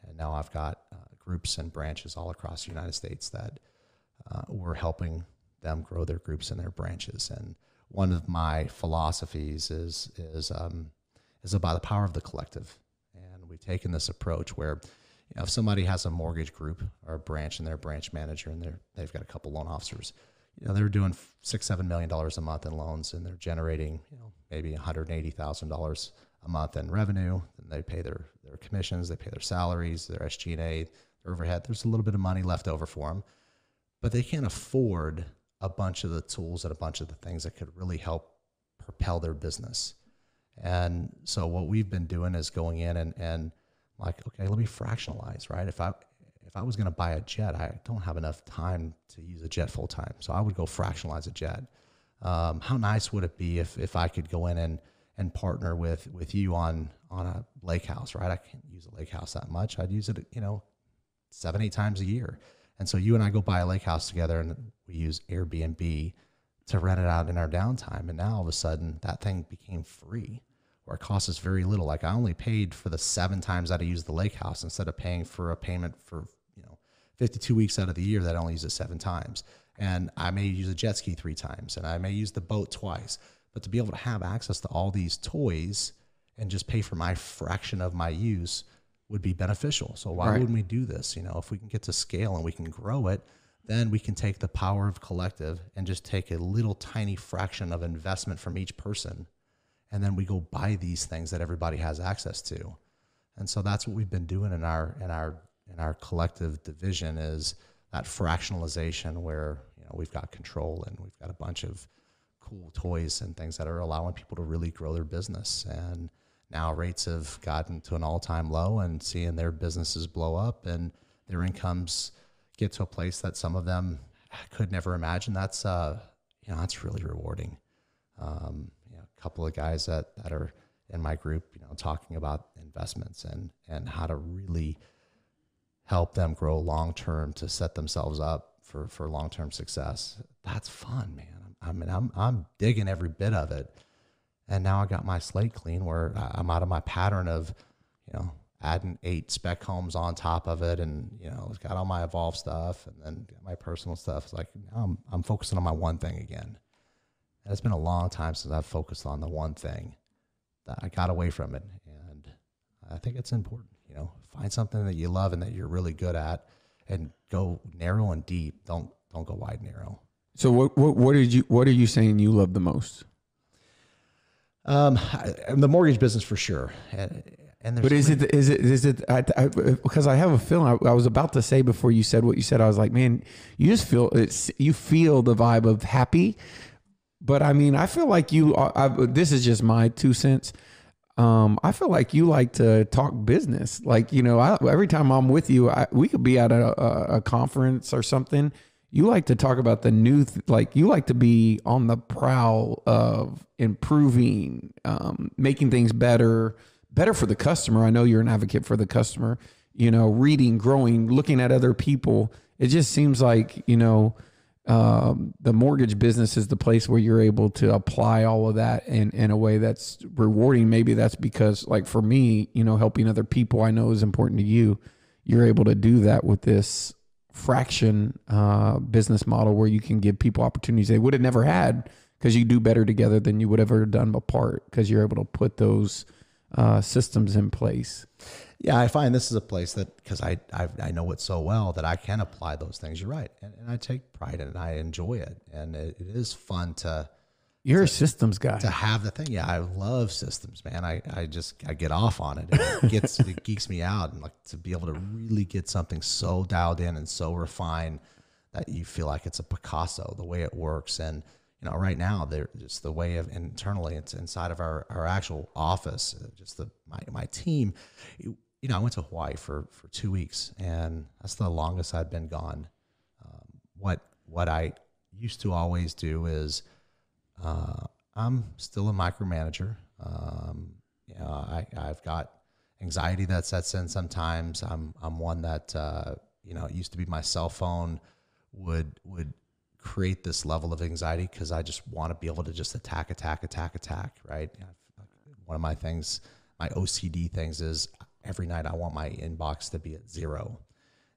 [SPEAKER 2] And now I've got groups and branches all across the United States that we're helping them grow their groups and their branches. And one of my philosophies is about the power of the collective. And we've taken this approach where if somebody has a mortgage group or a branch and they're a branch manager and they've got a couple loan officers, they're doing $6-7 million a month in loans, and they're generating maybe $180,000 a month in revenue. And they pay their commissions, they pay their salaries, their SG&A, their overhead. There's a little bit of money left over for them, but they can't afford a bunch of the tools and a bunch of the things that could really help propel their business. And so what we've been doing is going in and like, okay, let me fractionalize, right? If I was going to buy a jet, I don't have enough time to use a jet full time. So I would go fractionalize a jet. How nice would it be if I could go in and partner with you on a lake house, right? I can't use a lake house that much. I'd use it, 7-8 times a year. And so you and I go buy a lake house together, and we use Airbnb to rent it out in our downtime. And now all of a sudden that thing became free, where it costs us very little. Like I only paid for the 7 times that I used the lake house instead of paying for a payment for 52 weeks out of the year that I only use it 7 times. And I may use a jet ski 3 times, and I may use the boat twice. But to be able to have access to all these toys and just pay for my fraction of my use would be beneficial. So why
[SPEAKER 1] Right.
[SPEAKER 2] wouldn't we do this? You know, if we can get to scale and we can grow it, then we can take the power of collective and just take a little tiny fraction of investment from each person. And then we go buy these things that everybody has access to. And so that's what we've been doing in our collective division, is that fractionalization where, you know, we've got control and we've got a bunch of cool toys and things that are allowing people to really grow their business. And now rates have gotten to an all-time low, and seeing their businesses blow up and their incomes get to a place that some of them could never imagine. That's, you know, that's really rewarding. You know, a couple of guys that are in my group, you know, talking about investments and how to really help them grow long-term to set themselves up for long-term success. That's fun, man. I mean, I'm digging every bit of it. And now I got my slate clean where I'm out of my pattern of, you know, adding 8 spec homes on top of it, and, you know, it's got all my Evolve stuff and then got my personal stuff. It's like, now I'm focusing on my one thing again. And it's been a long time since I've focused on the one thing. That I got away from it. And I think it's important, you know, find something that you love and that you're really good at, and go narrow and deep. Don't go wide, narrow.
[SPEAKER 1] So what are you saying you love the most?
[SPEAKER 2] The mortgage business for sure. And
[SPEAKER 1] But is it? Because I have a feeling I was about to say before you said what you said. I was like, man, you just feel you feel the vibe of happy. But I mean, I feel like this is just my 2 cents. I feel like you like to talk business. Like, you know, every time I'm with you, we could be at a conference or something. You like to talk about the new, like you like to be on the prowl of improving, making things better for the customer. I know you're an advocate for the customer, you know, reading, growing, looking at other people. It just seems like, you know, the mortgage business is the place where you're able to apply all of that in a way that's rewarding. Maybe that's because, like, for me, you know, helping other people I know is important to you. You're able to do that with this fraction business model where you can give people opportunities they would have never had, because you do better together than you would have ever done apart, because you're able to put those systems in place.
[SPEAKER 2] Yeah, I find this is a place that, because I know it so well, that I can apply those things. You're right. And I take pride in it. I enjoy it. And it is fun to...
[SPEAKER 1] You're a systems guy.
[SPEAKER 2] To have the thing. Yeah, I love systems, man. I get off on it. It geeks me out. And like to be able to really get something so dialed in and so refined that you feel like it's a Picasso, the way it works. And, you know, right now, just the way of internally, it's inside of our actual office, just my team. You know, I went to Hawaii for 2 weeks, and that's the longest I've been gone. What I used to always do is, I'm still a micromanager. You know, I've got anxiety that sets in sometimes. I'm one that, you know, it used to be my cell phone would create this level of anxiety because I just want to be able to just attack, right? One of my things, my OCD things is every night I want my inbox to be at 0.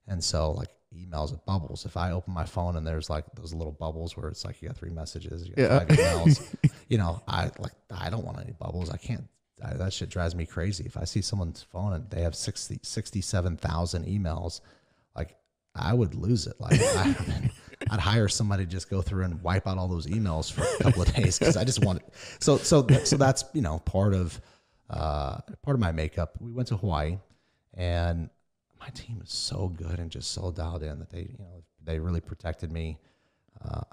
[SPEAKER 2] And so like emails at bubbles. If I open my phone and there's like those little bubbles where it's like you got 3 messages, you got 5 emails, you know, I don't want any bubbles. I can't, that shit drives me crazy. If I see someone's phone and they have 67,000 emails, like I would lose it. Like I'd hire somebody to just go through and wipe out all those emails for a couple of days because I just want it. So that's, you know, part of my makeup. We went to Hawaii, and my team is so good and just so dialed in that they really protected me.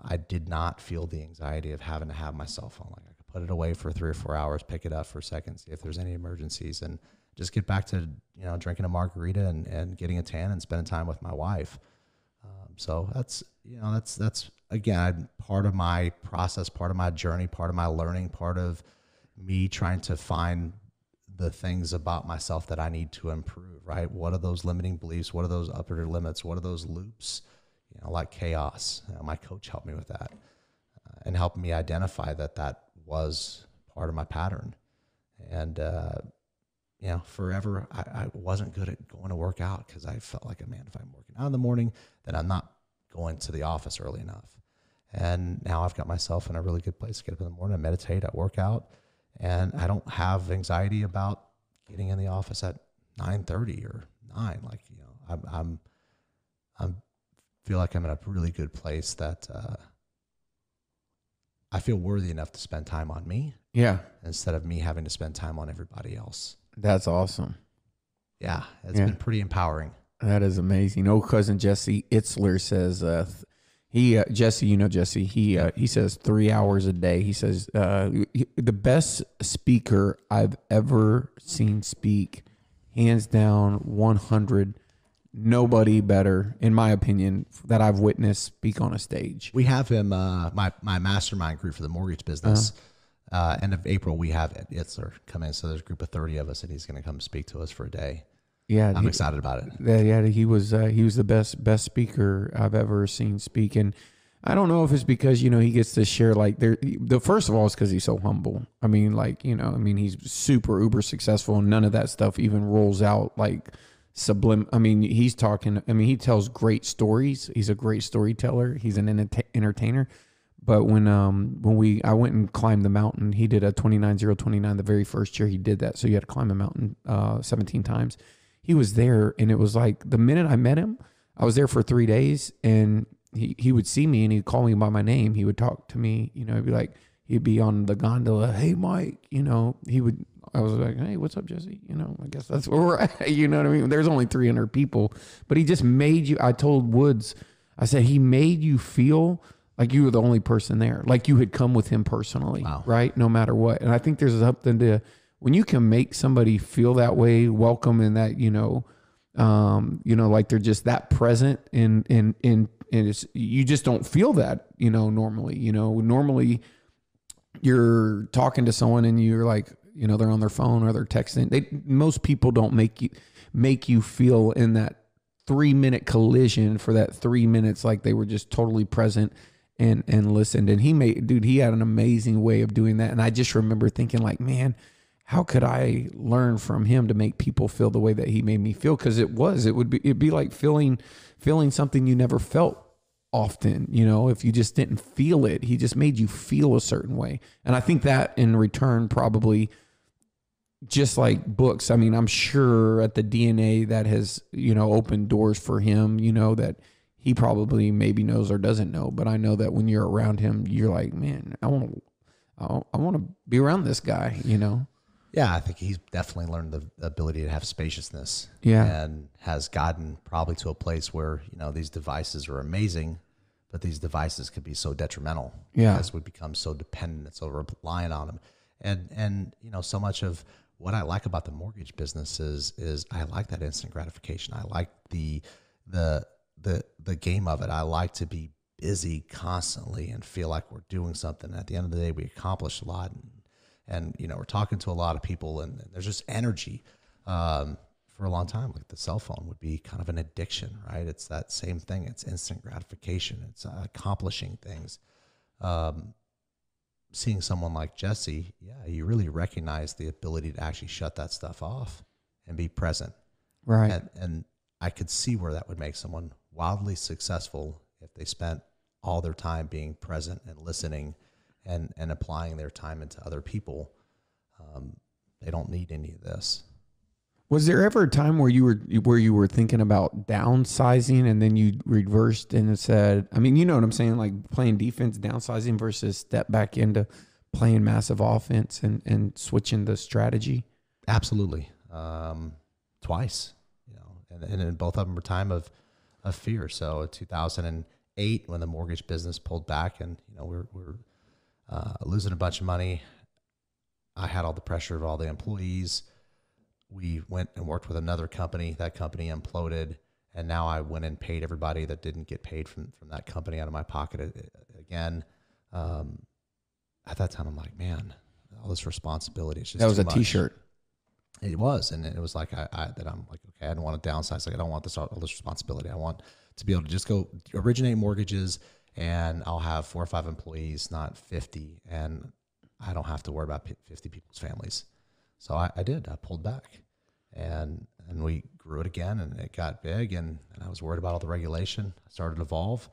[SPEAKER 2] I did not feel the anxiety of having to have my cell phone. Like I could put it away for 3 or 4 hours, pick it up for a second, see if there's any emergencies, and just get back to, you know, drinking a margarita and getting a tan and spending time with my wife. So that's, you know, that's again, part of my process, part of my journey, part of my learning, part of me trying to find the things about myself that I need to improve, right? What are those limiting beliefs? What are those upper limits? What are those loops? You know, like chaos. You know, my coach helped me with that and helped me identify that was part of my pattern. And, you know, forever, I wasn't good at going to work out because I felt like, man, if I'm working out in the morning, then I'm not going to the office early enough. And now I've got myself in a really good place to get up in the morning, I meditate, I work out, and I don't have anxiety about getting in the office at 9:30 or 9. Like, you know, I'm feel like I'm in a really good place that I feel worthy enough to spend time on me.
[SPEAKER 1] Yeah.
[SPEAKER 2] Instead of me having to spend time on everybody else.
[SPEAKER 1] That's awesome.
[SPEAKER 2] Yeah. It's been pretty empowering.
[SPEAKER 1] That is amazing. Old cousin Jesse Itzler says, Jesse, you know, Jesse, he says 3 hours a day. He says, the best speaker I've ever seen speak, hands down, 100, nobody better, in my opinion, that I've witnessed speak on a stage.
[SPEAKER 2] We have him, my mastermind group for the mortgage business. End of April, we have Itzler come in. So there's a group of 30 of us, and he's going to come speak to us for a day.
[SPEAKER 1] Yeah,
[SPEAKER 2] I'm excited about it.
[SPEAKER 1] Yeah, he was the best speaker I've ever seen speak, and I don't know if it's because, you know, he gets to share, like, the first of all is because he's so humble. I mean, like, you know, I mean, he's super uber successful, and none of that stuff even rolls out like sublime. I mean, he's talking. I mean, he tells great stories. He's a great storyteller. He's an entertainer. But when I went and climbed the mountain, he did a 29-0-29 the very first year he did that. So you had to climb a mountain 17 times. He was there, and it was like the minute I met him, I was there for 3 days, and he would see me and he'd call me by my name. He would talk to me, you know, he'd be on the gondola. Hey, Mike, you know, I was like, hey, what's up, Jesse? You know, I guess that's where we're at. You know what I mean? There's only 300 people, but he just made you, I told Woods, I said, he made you feel like you were the only person there, like you had come with him personally,
[SPEAKER 2] Wow. Right?
[SPEAKER 1] No matter what. And I think there's something to, when you can make somebody feel that way, welcome, and that, you know, like they're just that present and it's, you just don't feel that, you know, normally. Normally you're talking to someone and you're like, you know, they're on their phone or they're texting. Most people don't make you feel in that 3-minute collision for that 3 minutes, like they were just totally present and listened. And he had an amazing way of doing that. And I just remember thinking, like, man, how could I learn from him to make people feel the way that he made me feel? Because it'd be like feeling something you never felt often, you know, if you just didn't feel it. He just made you feel a certain way. And I think that in return, probably just like books, I mean, I'm sure at the DNA that has, you know, opened doors for him, you know, that he probably maybe knows or doesn't know. But I know that when you're around him, you're like, man, I want to be around this guy, you know?
[SPEAKER 2] Yeah, I think he's definitely learned the ability to have spaciousness.
[SPEAKER 1] Yeah.
[SPEAKER 2] And has gotten probably to a place where, you know, these devices are amazing, but these devices could be so detrimental.
[SPEAKER 1] Yeah.
[SPEAKER 2] Because we become so dependent and so reliant on them. And you know, so much of what I like about the mortgage business is I like that instant gratification. I like the game of it. I like to be busy constantly and feel like we're doing something. At the end of the day, we accomplish a lot. And you know, we're talking to a lot of people, and there's just energy. For a long time, like the cell phone would be kind of an addiction, right? It's that same thing. It's instant gratification. It's accomplishing things. Seeing someone like Jesse, yeah, you really recognize the ability to actually shut that stuff off and be present.
[SPEAKER 1] Right.
[SPEAKER 2] And I could see where that would make someone wildly successful if they spent all their time being present and listening and applying their time into other people. They don't need any of this.
[SPEAKER 1] Was there ever a time where you were thinking about downsizing and then you reversed and said, I mean, you know what I'm saying? Like playing defense, downsizing versus step back into playing massive offense and switching the strategy?
[SPEAKER 2] Absolutely. Twice, you know, and both of them were time of fear. So 2008, when the mortgage business pulled back and, you know, we're losing a bunch of money. I had all the pressure of all the employees. We went and worked with another company. That company imploded. And now I went and paid everybody that didn't get paid from that company out of my pocket again. At that time, I'm like, man, all this responsibility. It's just
[SPEAKER 1] that was
[SPEAKER 2] too
[SPEAKER 1] a
[SPEAKER 2] much.
[SPEAKER 1] T-shirt.
[SPEAKER 2] It was. And it was like, I'm like, okay, I didn't want to downsize. Like, I don't want all this responsibility. I want to be able to just go originate mortgages, and I'll have 4 or 5 employees, not 50. And I don't have to worry about 50 people's families. So I did. I pulled back, and we grew it again, and it got big, and I was worried about all the regulation. I started Evolve,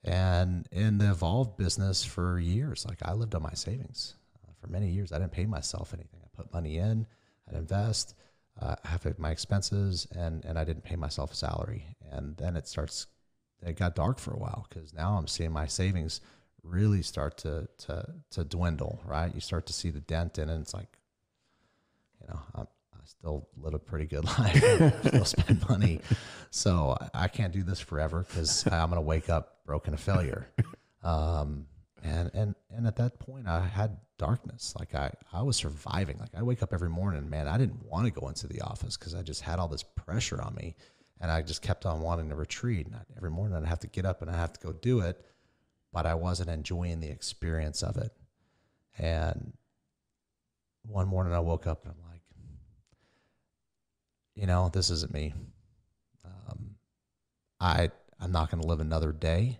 [SPEAKER 2] and in the Evolve business for years, like I lived on my savings for many years. I didn't pay myself anything. I put money in, I'd invest. I have my expenses, and I didn't pay myself a salary. And then it got dark for a while, because now I'm seeing my savings really start to dwindle, right? You start to see the dent in it, and it's like, I still live a pretty good life. I still spend money. So I can't do this forever, because I'm going to wake up broken, a failure. And at that point I had darkness. Like I was surviving. Like I wake up every morning, man, I didn't want to go into the office because I just had all this pressure on me, and I just kept on wanting to retreat. And every morning I'd have to get up and I have to go do it, but I wasn't enjoying the experience of it. And one morning I woke up and I'm like, this isn't me. I'm not going to live another day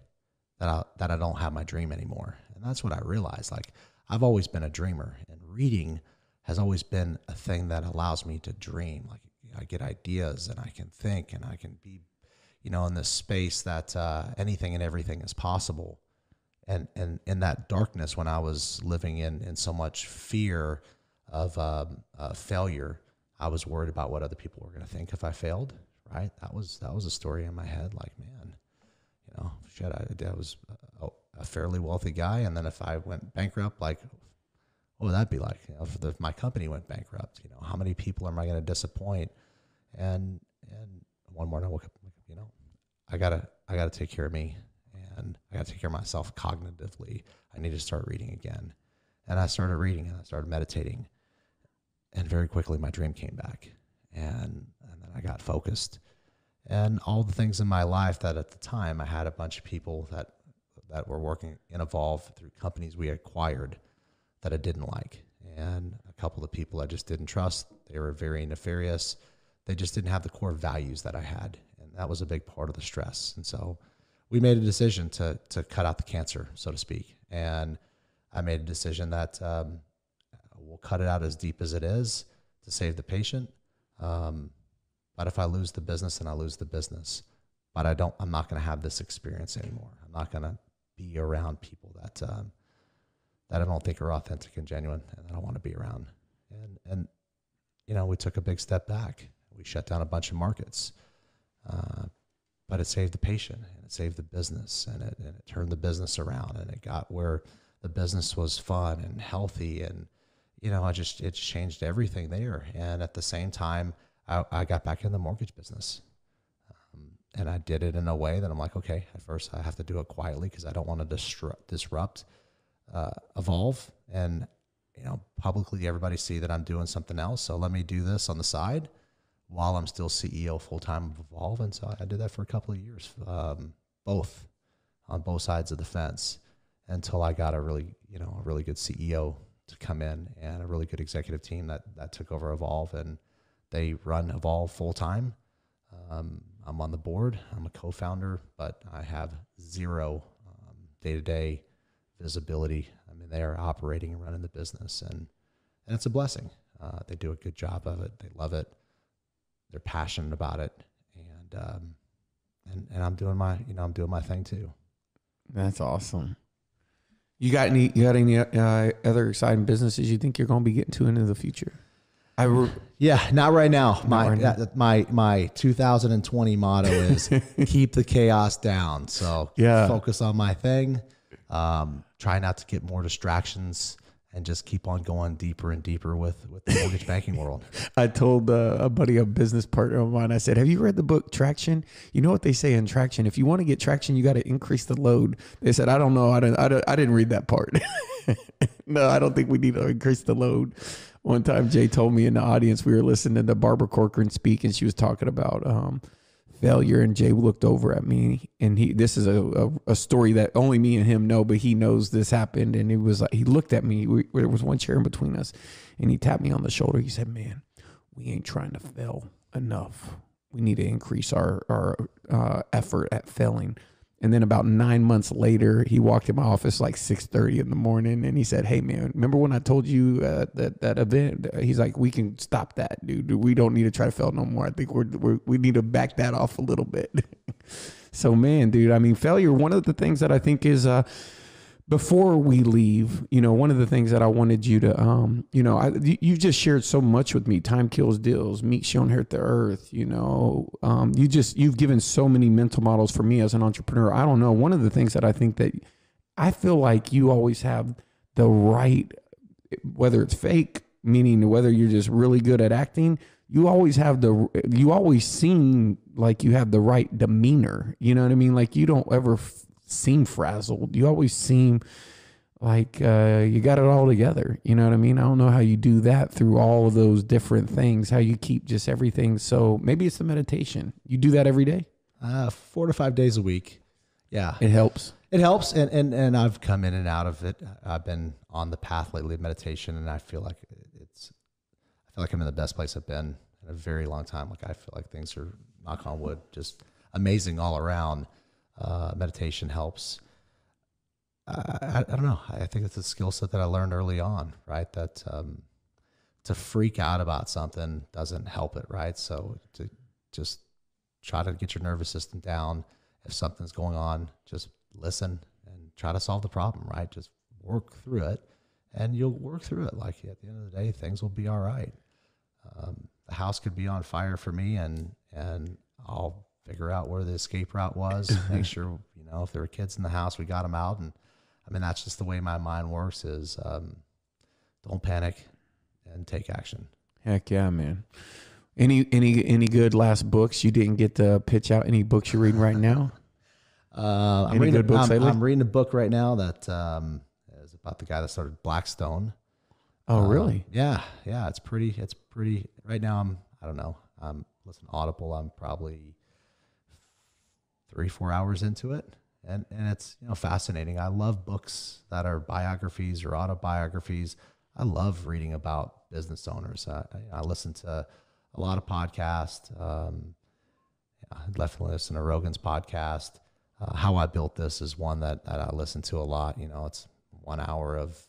[SPEAKER 2] that I don't have my dream anymore. And that's what I realized. Like, I've always been a dreamer, and reading has always been a thing that allows me to dream. Like, I get ideas and I can think, and I can be, in this space that anything and everything is possible. And in that darkness, when I was living in so much fear of failure, I was worried about what other people were going to think if I failed. Right? That was a story in my head. Like, man, shit, I was a fairly wealthy guy, and then if I went bankrupt, like, what would that be like? If my company went bankrupt, how many people am I going to disappoint? And one morning I woke up, I gotta take care of me, and I gotta take care of myself cognitively. I need to start reading again. And I started reading, and I started meditating, and very quickly my dream came back, and then I got focused. And all the things in my life that at the time I had a bunch of people that were working in Evolve through companies we acquired that I didn't like. And a couple of people I just didn't trust. They were very nefarious. They just didn't have the core values that I had. And that was a big part of the stress. And so we made a decision to cut out the cancer, so to speak. And I made a decision that we'll cut it out as deep as it is to save the patient. But if I lose the business, then I lose the business. But I'm not going to have this experience anymore. I'm not going to be around people that I don't think are authentic and genuine, and I don't want to be around. And we took a big step back. We shut down a bunch of markets, but it saved the patient, and it saved the business, and it turned the business around, and it got where the business was fun and healthy, and it changed everything there. And at the same time, I got back in the mortgage business, and I did it in a way that I'm like, okay, at first I have to do it quietly because I don't want to disrupt Evolve, and publicly everybody see that I'm doing something else. So let me do this on the side while I'm still CEO full-time of Evolve. And so I did that for a couple of years, on both sides of the fence, until I got a really good CEO to come in, and a really good executive team that took over Evolve, and they run Evolve full-time. I'm on the board. I'm a co-founder, but I have zero day-to-day visibility. I mean, they are operating and running the business, and it's a blessing. They do a good job of it. They love it. They're passionate about it, and I'm doing my thing too.
[SPEAKER 1] That's awesome. You got any other exciting businesses you think you're going to be getting to into the future?
[SPEAKER 2] Yeah, not right now. My 2020 motto is keep the chaos down. So focus on my thing. Try not to get more distractions, and just keep on going deeper and deeper with the mortgage banking world. I
[SPEAKER 1] told a buddy, a business partner of mine, I said, have you read the book Traction? You know what they say in Traction? If you want to get traction, you got to increase the load. They said, I don't know. I didn't read that part. No, I don't think we need to increase the load. One time Jay told me in the audience, we were listening to Barbara Corcoran speak, and she was talking about failure, and Jay looked over at me, and this is a story that only me and him know, but he knows this happened. And he looked at me, there was one chair in between us, and he tapped me on the shoulder. He said, man, we ain't trying to fail enough. We need to increase our effort at failing. And then about 9 months later, he walked in my office like 6:30 in the morning, and he said, hey, man, remember when I told you that event? He's like, we can stop that, dude. We don't need to try to fail no more. I think we need to back that off a little bit. So, man, dude, I mean, failure, one of the things that I think is Before we leave, one of the things that I wanted you to, you just shared so much with me. Time kills deals. Meat shall inherit the earth. You've given so many mental models for me as an entrepreneur. I don't know. One of the things that I think that I feel like you always have the right, whether it's fake, meaning whether you're just really good at acting, you always seem like you have the right demeanor. You know what I mean? Like you don't ever seem frazzled. You always seem like you got it all together. You know what I mean? I don't know how you do that through all of those different things, how you keep just everything. So maybe it's the meditation. You do that every day?
[SPEAKER 2] 4 to 5 days a week. Yeah.
[SPEAKER 1] It helps.
[SPEAKER 2] It helps. And I've come in and out of it. I've been on the path lately of meditation, and I feel like I'm in the best place I've been in a very long time. Like I feel like things are, knock on wood, just amazing all around. Meditation helps. I don't know. I think it's a skill set that I learned early on, right? That to freak out about something doesn't help it, right? So to just try to get your nervous system down. If something's going on, just listen and try to solve the problem, right? Just work through it, and you'll work through it. Like at the end of the day, things will be all right. The house could be on fire for me, and I'll figure out where the escape route was, make sure, if there were kids in the house, we got them out. And I mean, that's just the way my mind works is, don't panic and take action.
[SPEAKER 1] Heck yeah, man. Any good last books? You didn't get to pitch out any books you're reading right now?
[SPEAKER 2] I'm reading a book right now that is about the guy that started Blackstone.
[SPEAKER 1] Oh, really?
[SPEAKER 2] Yeah. It's pretty, right now I don't know. I'm listening to Audible. I'm probably 3-4 hours into it. And it's, fascinating. I love books that are biographies or autobiographies. I love reading about business owners. I listen to a lot of podcasts. I definitely listen to Rogan's podcast. How I Built This is one that I listen to a lot. It's 1 hour of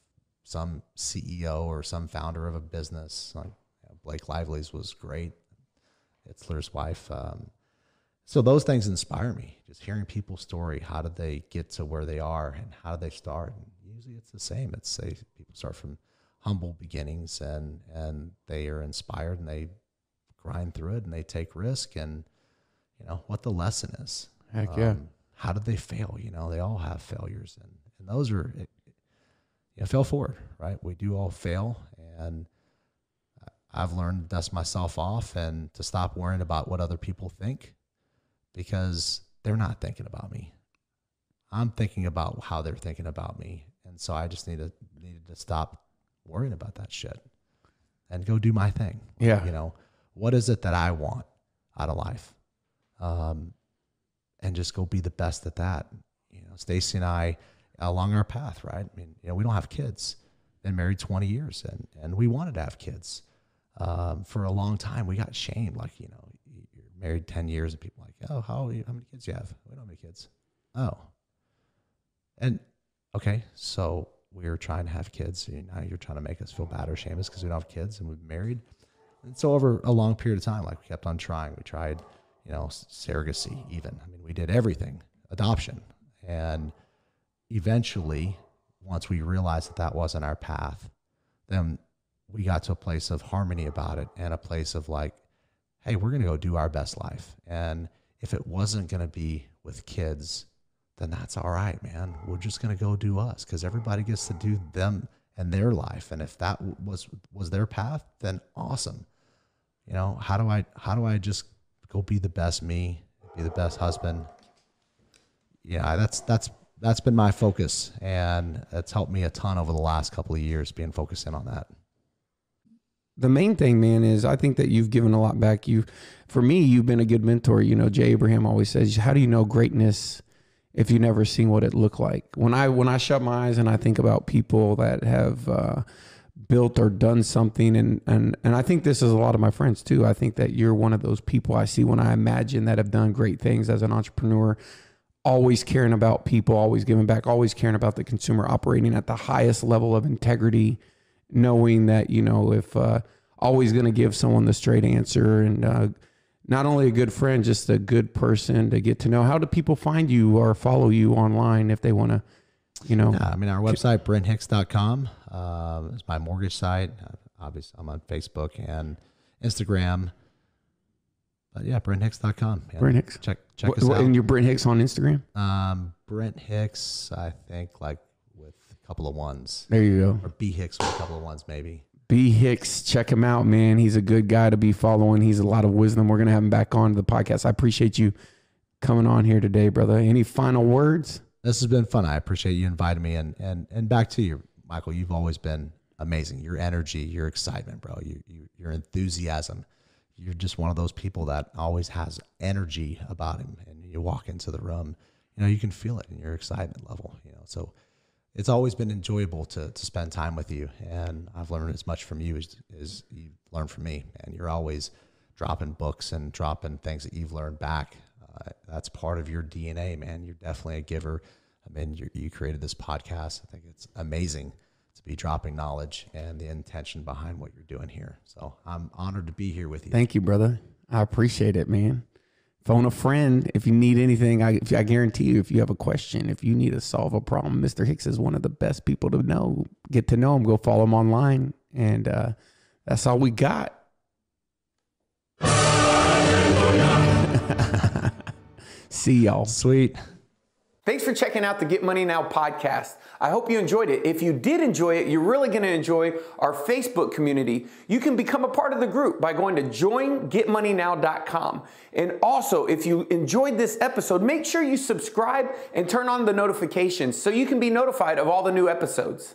[SPEAKER 2] some CEO or some founder of a business. Like Blake Lively's was great. Itzler's wife. So those things inspire me. Just hearing people's story. How did they get to where they are, and how did they start? And usually it's the same. People start from humble beginnings, and they are inspired, and they grind through it, and they take risk, and what the lesson is.
[SPEAKER 1] Heck yeah.
[SPEAKER 2] How did they fail? They all have failures, and those are, fail forward, right? We do all fail, and I've learned to dust myself off and to stop worrying about what other people think, because they're not thinking about me. I'm thinking about how they're thinking about me. And so I just needed to stop worrying about that shit and go do my thing.
[SPEAKER 1] Yeah.
[SPEAKER 2] What is it that I want out of life? And just go be the best at that. Stacy and I, along our path, right? I mean, we don't have kids. Been married 20 years, and we wanted to have kids. For a long time, we got shamed. Like, you're married 10 years, and people are like, oh, how many kids do you have? We don't have any kids. Oh. And, okay, so we were trying to have kids. Now you're trying to make us feel bad or shame us because we don't have kids, and we've been married. And so over a long period of time, like, we kept on trying. We tried, surrogacy even. I mean, we did everything, adoption. And eventually, once we realized that wasn't our path, then we got to a place of harmony about it, and a place of like, hey, we're going to go do our best life. And if it wasn't going to be with kids, then that's all right, man. We're just going to go do us, because everybody gets to do them and their life. And if that was their path, then awesome. How do I just go be the best me, be the best husband? Yeah, that's been my focus, and it's helped me a ton over the last couple of years, being focused in on that.
[SPEAKER 1] The main thing, man, is I think that you've given a lot back. For me, you've been a good mentor. Jay Abraham always says, how do you know greatness if you've never seen what it looked like? When I shut my eyes and I think about people that have built or done something, and I think this is a lot of my friends too. I think that you're one of those people I see when I imagine that have done great things as an entrepreneur, always caring about people, always giving back, always caring about the consumer, operating at the highest level of integrity, knowing that, if always going to give someone the straight answer, and not only a good friend, just a good person to get to know. How do people find you or follow you online if they want to you know.
[SPEAKER 2] Yeah, I mean, our website, BrentHicks.com, is my mortgage site. Obviously, I'm on Facebook and Instagram. But yeah, BrentHicks.com. Yeah.
[SPEAKER 1] Brent Hicks.
[SPEAKER 2] Check us out.
[SPEAKER 1] And you're Brent Hicks on Instagram?
[SPEAKER 2] Brent Hicks, I think, like with a couple of ones.
[SPEAKER 1] There you go.
[SPEAKER 2] Or B Hicks with a couple of ones, maybe.
[SPEAKER 1] B Hicks, check him out, man. He's a good guy to be following. He's a lot of wisdom. We're going to have him back on the podcast. I appreciate you coming on here today, brother. Any final words?
[SPEAKER 2] This has been fun. I appreciate you inviting me. And back to you, Michael. You've always been amazing. Your energy, your excitement, bro. Your enthusiasm. You're just one of those people that always has energy about him. And you walk into the room, you know, you can feel it in your excitement level, you know. So it's always been enjoyable to spend time with you. And I've learned as much from you as you've learned from me. And you're always dropping books and dropping things that you've learned back. That's part of your DNA, man. You're definitely a giver. I mean, you created this podcast. I think it's amazing to be dropping knowledge and the intention behind what you're doing here. So I'm honored to be here with you.
[SPEAKER 1] Thank you, brother. I appreciate it, man. Phone a friend if you need anything. I guarantee you, if you have a question, if you need to solve a problem, Mr. Hicks is one of the best people to know. Get to know him. Go follow him online. And that's all we got. See y'all.
[SPEAKER 2] Sweet.
[SPEAKER 1] Thanks for checking out the Get Money Now podcast. I hope you enjoyed it. If you did enjoy it, you're really going to enjoy our Facebook community. You can become a part of the group by going to joingetmoneynow.com. And also, if you enjoyed this episode, make sure you subscribe and turn on the notifications so you can be notified of all the new episodes.